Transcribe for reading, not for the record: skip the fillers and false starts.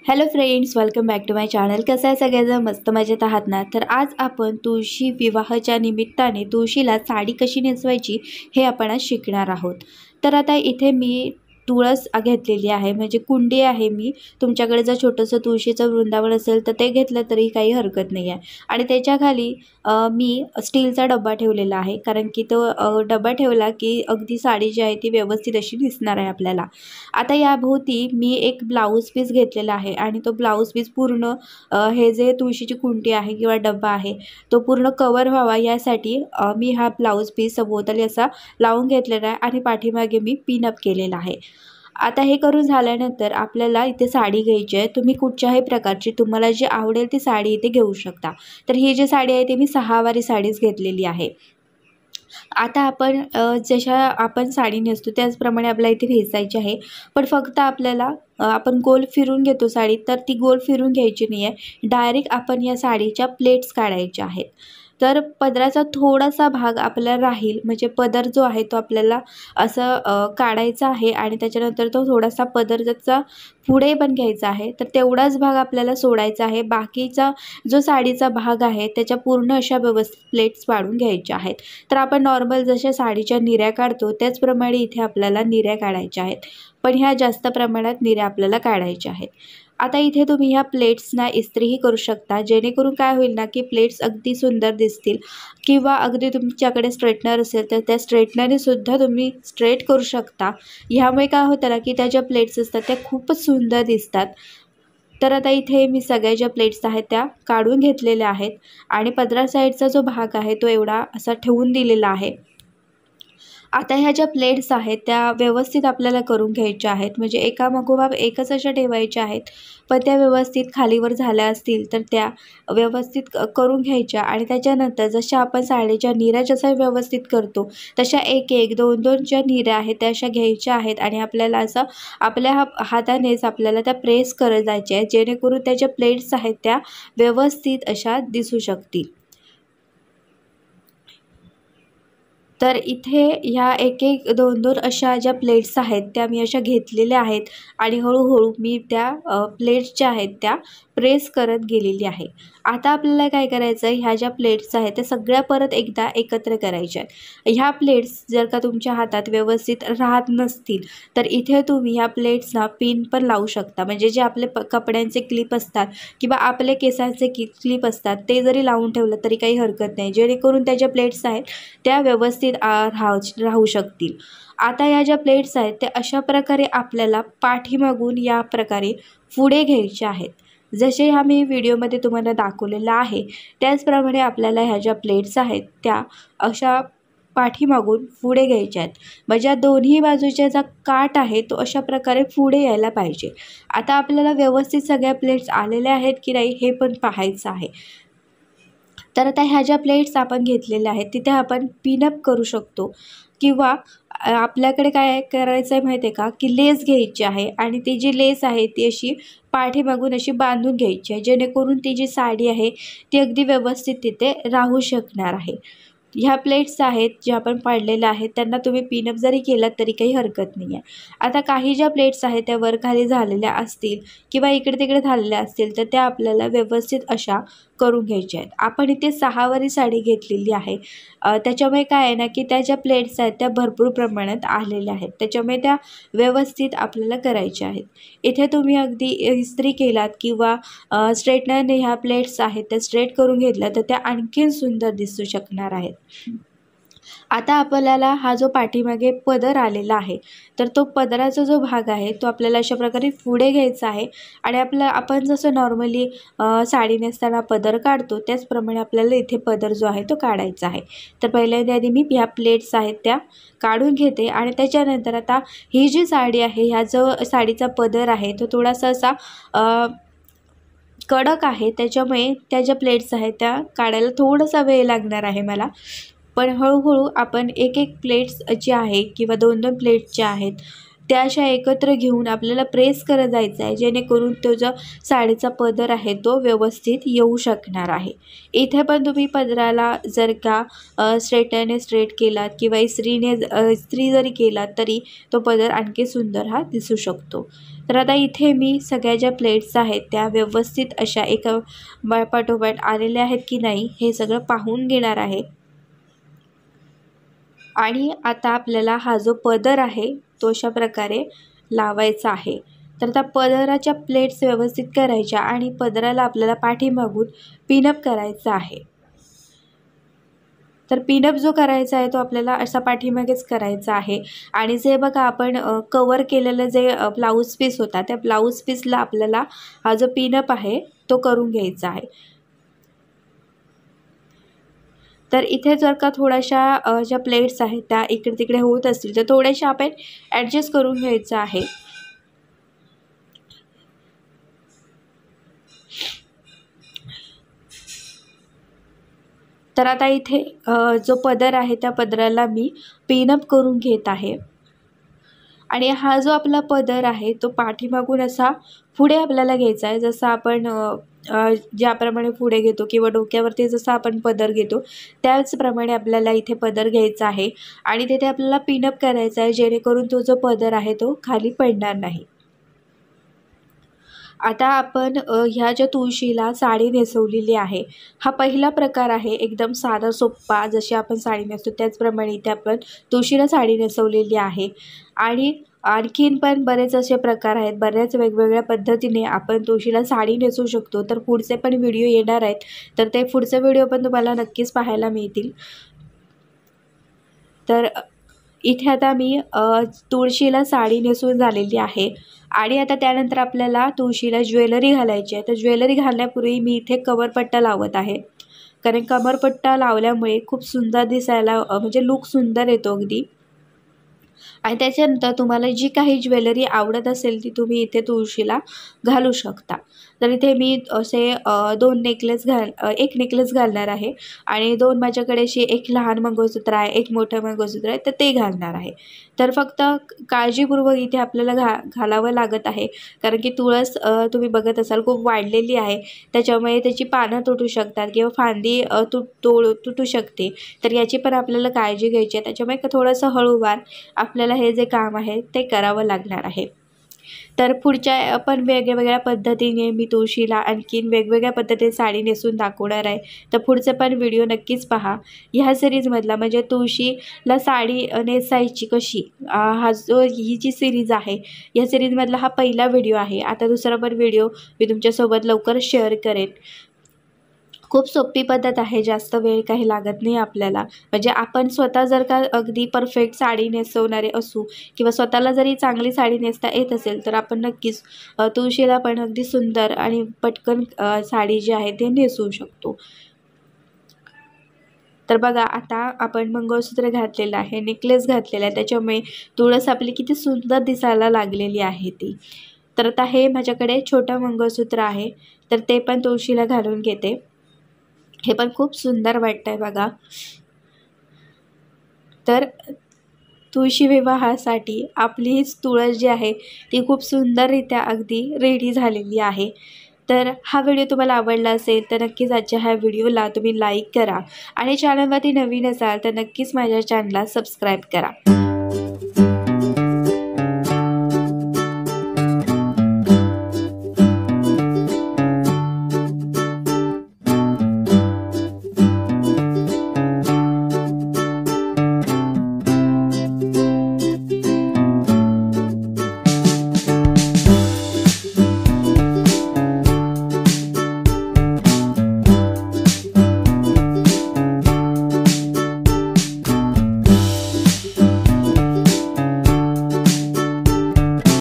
Hello friends, welcome back to my channel. कसं आहे सगळ्याजण? मस्त मजेत आहात ना? तर आज आपण तुळशी विवाहाच्या निमित्ताने तुळशीला साडी कशी नेसवायची हे आपण आज शिकणार आहोत. तर आता इथे मी तुळस घेतलेली आहे, म्हणजे कुंडी आहे. मी तुमच्याकडे जर छोटंसं तुळशीचं वृंदावन असेल तर ते घेतलं तरी काही हरकत नाही आहे. आणि त्याच्याखाली मी स्टीलचा डबा ठेवलेला आहे, कारण की तो डबा ठेवला की अगदी साडी जी आहे ती व्यवस्थित अशी दिसणार आहे आपल्याला. आता याभोवती मी एक ब्लाऊज पीस घेतलेला आहे आणि तो ब्लाऊज पीस पूर्ण हे जे तुळशीची कुंडी आहे किंवा डब्बा आहे तो पूर्ण कवर व्हावा यासाठी मी हा ब्लाऊज पीस सभोवताली असा लावून घेतलेला आहे आणि पाठीमागे मी पिनअप केलेला आहे. आता हे करून झाल्यानंतर आपल्याला इथे साडी घ्यायची आहे. तुम्ही कुठच्याही प्रकारची तुम्हाला जी आवडेल ती साडी इथे घेऊ शकता. तर ही जी साडी आहे ती मी 6 वारी साडीच घेतलेली आहे. आता आपण जशा आपण साडी नेसतो त्याचप्रमाणे आपल्याला इथे नेसायची आहे, पण फक्त आपल्याला आपण गोल फिरून घेतो साडी, तर ती गोल फिरून घ्यायची नाही आहे. डायरेक्ट आपण या साडीच्या प्लेट्स काढायच्या आहेत. तर पदराचा थोडासा भाग आपल्याला राहील, म्हणजे पदर जो आहे तो आपल्याला असं काढायचा आहे आणि त्याच्यानंतर तो थोडासा पदर त्याचा पुढे पण घ्यायचा आहे. तर तेवढाच भाग आपल्याला सोडायचा आहे. बाकीचा जो साडीचा भाग आहे त्याच्या पूर्ण अशा व्यवस्थित प्लेट्स पाडून घ्यायच्या आहेत. तर आपण नॉर्मल जशा साडीच्या निऱ्या काढतो त्याचप्रमाणे इथे आपल्याला निऱ्या काढायच्या आहेत, पण ह्या जास्त प्रमाणात निऱ्या आपल्याला काढायच्या आहेत. आता इथे तुम्ही ह्या प्लेट्सना इस्त्रीही करू शकता, जेणेकरून काय होईल ना की प्लेट्स अगदी सुंदर दिसतील. किंवा अगदी तुमच्याकडे स्ट्रेटनर असेल तर त्या स्ट्रेटनरने सुद्धा तुम्ही स्ट्रेट करू शकता. ह्यामुळे काय होतं ना की त्या ज्या प्लेट्स असतात त्या खूपच सुंदर दिसतात. तर आता इथे मी सगळ्या ज्या प्लेट्स आहेत त्या काढून घेतलेल्या आहेत आणि पदरा साईडचा जो भाग आहे तो एवढा असा ठेवून दिलेला आहे. आता ह्या ज्या प्लेट्स आहेत त्या व्यवस्थित आपल्याला करून घ्यायच्या आहेत, म्हणजे एकामागोमाग एकच अशा ठेवायच्या आहेत, पण त्या व्यवस्थित खालीवर झाल्या असतील तर त्या व्यवस्थित करून घ्यायच्या. आणि त्याच्यानंतर जशा आपण साडीच्या निऱ्या जशा व्यवस्थित करतो तशा एक एक दोन दोन ज्या निऱ्या आहेत त्या अशा घ्यायच्या आहेत आणि आपल्याला असं आपल्या हातानेच आपल्याला त्या प्रेस करत जायच्या आहेत, जेणेकरून त्या ज्या प्लेट्स आहेत त्या व्यवस्थित अशा दिसू शकतील. तर इथे ह्या एक एक दोन दोन अशा ज्या प्लेट्स आहेत त्या मी अशा घेतलेल्या आहेत आणि हळूहळू मी त्या प्लेट्स ज्या आहेत त्या प्रेस करत गेलेली आहे. आता आपल्याला काय करायचं आहे, ह्या ज्या प्लेट्स आहेत त्या सगळ्या परत एकदा एकत्र करायच्या आहेत. ह्या प्लेट्स जर का तुमच्या हातात व्यवस्थित राहत नसतील तर इथे तुम्ही ह्या प्लेट्सना पिन पण लावू शकता, म्हणजे जे आपले कपड्यांचे क्लिप असतात किंवा आपले केसांचे क्लिप असतात ते जरी लावून ठेवलं तरी काही हरकत नाही, जेणेकरून त्या ज्या प्लेट्स आहेत त्या व्यवस्थित राहू शकतील. आता या ज्या प्लेट्स आहेत त्या अशा प्रकारे आपल्याला पाठीमागून या प्रकारे पुढे घ्यायच्या आहेत. जसे ह्या मी व्हिडिओमध्ये तुम्हाला दाखवलेलं आहे त्याचप्रमाणे आपल्याला ह्या ज्या प्लेट्स आहेत त्या अशा पाठीमागून पुढे घ्यायच्या आहेत, म्हणजे दोन्ही बाजूच्या जो काठ आहे तो अशा प्रकारे पुढे यायला पाहिजे. आता आपल्याला व्यवस्थित सगळ्या प्लेट्स आलेल्या आहेत की नाही हे पण पाहायचं आहे. तर आता ह्या ज्या प्लेट्स आपण घेतलेल्या आहेत तिथे आपण पिनअप करू शकतो, किंवा आपल्याकडे काय करायचं आहे माहिती आहे का की लेस घ्यायची आहे आणि ती जी लेस आहे ती अशी पाठीमागून अशी बांधून घ्यायची आहे, जेणेकरून ती जी साडी आहे ती अगदी व्यवस्थित तिथे राहू शकणार आहे. ह्या प्लेट्स आहेत ज्या आपण पाडलेल्या आहेत त्यांना तुम्ही पिनअप जरी केलात तरी काही हरकत नाही आहे. आता काही ज्या प्लेट्स आहेत त्या वर खाली झालेल्या असतील किंवा इकडे तिकडे झालेल्या असतील तर त्या आपल्याला व्यवस्थित अशा करून घ्यायच्या आहेत. आपण इथे 6 वारी साडी घेतलेली आहे, त्याच्यामुळे काय आहे ना की त्या ज्या प्लेट्स आहेत त्या भरपूर प्रमाणात आलेल्या आहेत, त्याच्यामुळे त्या व्यवस्थित आपल्याला करायच्या आहेत. इथे तुम्ही अगदी इस्त्री केलात किंवा स्ट्रेटनरने ह्या प्लेट्स आहेत त्या स्ट्रेट करून घेतल्या तर त्या आणखीन सुंदर दिसू शकणार आहेत. आता आपल्याला हा जो पाठीमागे पदर आलेला आहे तर तो पदराचा जो भाग आहे तो आपल्याला अशा प्रकारे पुढे घ्यायचा आहे आणि आपण जसं नॉर्मली साडी नेसताना पदर काढतो त्याचप्रमाणे आपल्याला इथे पदर जो आहे तो काढायचा आहे. तर पहिल्यांदा आधी मी ह्या प्लेट्स आहेत त्या काढून घेते आणि त्याच्यानंतर आता ही जी साडी आहे ह्या जो साडीचा पदर आहे तो थोडासा असा कडक आहे, त्याच्यामुळे त्या ज्या प्लेट्स आहेत त्या काढायला थोडासा वेळ लागणार आहे मला. पण हळूहळू आपण एक एक प्लेट्स जी आहे किंवा दोन दोन प्लेट्स ज्या आहेत त्या अशा एकत्र घेऊन आपल्याला प्रेस करत जायचं आहे, जेणेकरून तो जो साडीचा पदर आहे तो व्यवस्थित येऊ शकणार आहे. इथे पण तुम्ही पदराला जर का स्ट्रेटरने स्ट्रेट केलात किंवा इस्त्री जरी केलात तरी तो पदर आणखी सुंदर हा दिसू शकतो. तर आता इथे मी सगळ्या ज्या प्लेट्स आहेत त्या व्यवस्थित अशा एका पाठोपाठ आलेल्या आहेत की नाही हे सगळं पाहून घेणार आहे। आणि आता आपल्याला हा जो पदर आहे तो अशा प्रकारे लावायचा आहे। तर त्या पदराच्या प्लेट्स व्यवस्थित करायच्या आणि पदराला आपल्याला पाठीमागून पिनअप करायचा आहे। तर पिनअप जो करायचा आहे तो आपल्याला असा पाठीमागेच करायचा आहे। आणि जे बघा आपण कवर केलेलं जे ब्लाऊज पीस होता त्या ब्लाऊज पीसला आपल्याला हा जो पिनअप आहे तो करून घ्यायचा आहे। तर इथे जर का थोड्याशा ज्या प्लेट्स आहेत त्या इकडे तिकडे होत असतील तर थोड्याशा आपण ॲडजस्ट करून घ्यायचं आहे। तर आता इथे जो पदर आहे त्या पदराला मी पिनअप करून घेत आहे। आणि हा जो आपला पदर आहे तो पाठीमागून असा पुढे आपल्याला घ्यायचा आहे। जसं आपण ज्याप्रमाणे पुढे घेतो किंवा डोक्यावरती जसं आपण पदर घेतो त्याचप्रमाणे आपल्याला इथे पदर घ्यायचा आहे आणि तिथे आपल्याला पिनअप करायचा आहे, जेणेकरून तो जो पदर आहे तो खाली पडणार नाही। आता आपण ह्या ज्या तुळशीला साडी नेसवलेली आहे हा पहिला प्रकार आहे, एकदम साधा सोप्पा जशी आपण साडी नेसतो त्याचप्रमाणे इथे आपण तुळशीला साडी नेसवलेली आहे। आणि आणखीन पण बरेच असे प्रकार आहेत, बऱ्याच वेगवेगळ्या पद्धतीने आपण तुळशीला साडी नेसवू शकतो। तर पुढचे पण व्हिडिओ येणार आहेत, तर ते पुढचे व्हिडिओ पण तुम्हाला नक्कीच पाहायला मिळतील। तर इथे आता मी तुळशीला साडी नेसवून झालेली आहे आणि आता त्यानंतर आपल्याला तुळशीला ज्वेलरी घालायची आहे। तर ज्वेलरी घालण्यापूर्वी मी इथे कमरपट्टा लावत आहे, कारण कमरपट्टा लावल्यामुळे खूप सुंदर दिसायला म्हणजे लुक सुंदर येतो अगदी। आणि त्याच्यानंतर तुम्हाला जी काही ज्वेलरी आवडत असेल ती तुम्ही इथे तुळशीला घालू शकता। तर इथे मी असे एक नेकलेस घालणार आहे आणि दोन माझ्याकडे अशी एक लहान मंगळसूत्र आहे, एक मोठं मंगळसूत्र आहे, तर ते घालणार आहे। तर फक्त काळजीपूर्वक इथे आपल्याला घालावं लागत आहे, कारण की तुळस तुम्ही बघत असाल खूप वाढलेली आहे, त्याच्यामुळे त्याची पानं तुटू शकतात किंवा फांदी तुटू शकते। तर याची पण आपल्याला काळजी घ्यायची आहे, त्याच्यामुळे थोडंसं हळूवार आपल्याला हे जे काम आहे ते करावं लागणार आहे। तर पुढच्या पण वेगवेगळ्या पद्धतीने मी तुळशीला आणखीन वेगवेगळ्या पद्धतीने साडी नेसून दाखवणार आहे, तर पुढचे पण व्हिडिओ नक्कीच पहा। ह्या सिरीजमधला म्हणजे तुळशीला साडी नेसायची कशी ही जी सिरीज आहे या सिरीजमधला हा पहिला व्हिडिओ आहे। आता दुसरा पण व्हिडिओ मी तुमच्यासोबत लवकरच शेअर करेन। खूप सोपी पद्धत आहे, जास्त वेळ काही लागत नाही आपल्याला। म्हणजे आपण स्वतः जर का अगदी परफेक्ट साडी नेसवणारे असू किंवा स्वतःला जरी चांगली साडी नेसता येत असेल तर आपण नक्कीच तुळशीला पण अगदी सुंदर आणि पटकन साडी जी आहे ते नेसवू शकतो। तर बघा आता आपण मंगळसूत्र घातलेलं आहे, नेकलेस घातलेला आहे, त्याच्यामुळे तुळस आपली किती सुंदर दिसायला लागलेली आहे ती। तर आता हे माझ्याकडे छोटं मंगळसूत्र आहे, तर ते पण तुळशीला घालून घेते। हे पण खूप सुंदर वाटतंय बघा। तर तुळशी विवाहासाठी आपली ही तुळस जी आहे ती खूप सुंदररित्या अगदी रेडी झालेली आहे। तर हा व्हिडिओ तुम्हाला आवडला असेल तर नक्कीच आजच्या ह्या व्हिडिओला तुम्ही लाईक करा आणि चॅनलवरती नवीन असाल तर नक्कीच माझ्या चॅनलला सबस्क्राईब करा।